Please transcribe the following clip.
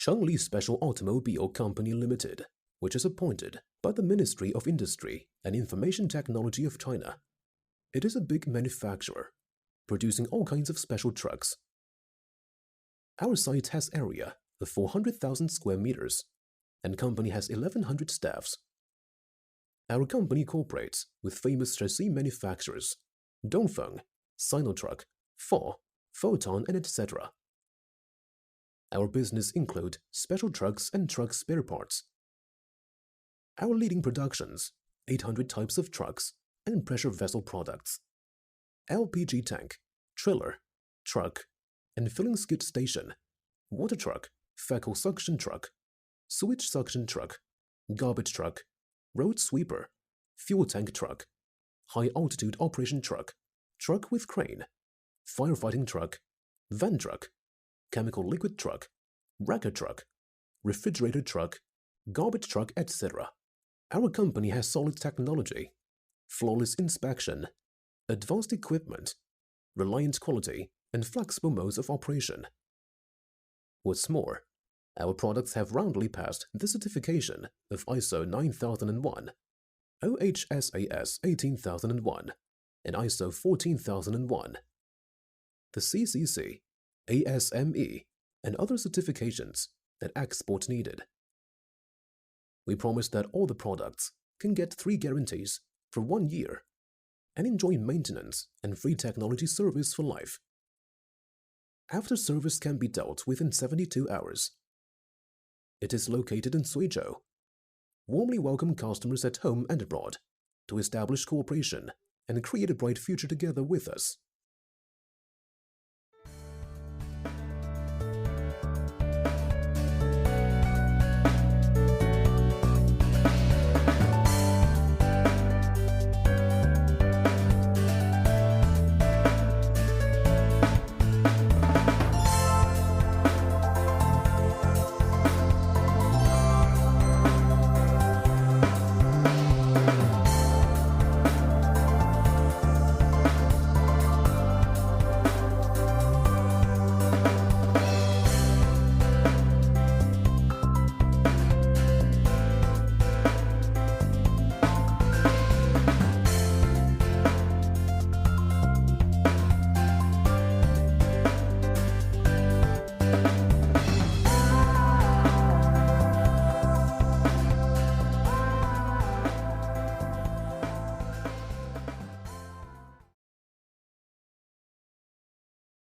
Chengli Special Automobile Company Limited, which is appointed by the Ministry of Industry and Information Technology of China. It is a big manufacturer, producing all kinds of special trucks. Our site has area of 400,000 square meters, and company has 1,100 staffs. Our company cooperates with famous chassis manufacturers DongFeng, SinoTruk, Foton, and etc. Our business include special trucks and truck spare parts. Our leading productions: 800 types of trucks and pressure vessel products, LPG tank, trailer, truck, and filling skid station, water truck, fecal suction truck, sewage suction truck, garbage truck, road sweeper, fuel tank truck, high altitude operation truck, truck with crane, firefighting truck, van truck, chemical liquid truck, wrecker truck, refrigerated truck, garbage truck, etc. Our company has solid technology, flawless inspection, advanced equipment, reliant quality, and flexible modes of operation. What's more, our products have roundly passed the certification of ISO 9001, OHSAS 18001, and ISO 14001. The CCC, ASME, and other certifications that export needed. We promise that all the products can get 3 guarantees for 1 year and enjoy maintenance and free technology service for life. After service can be dealt within 72 hours. It is located in Suzhou. Warmly welcome customers at home and abroad to establish cooperation and create a bright future together with us.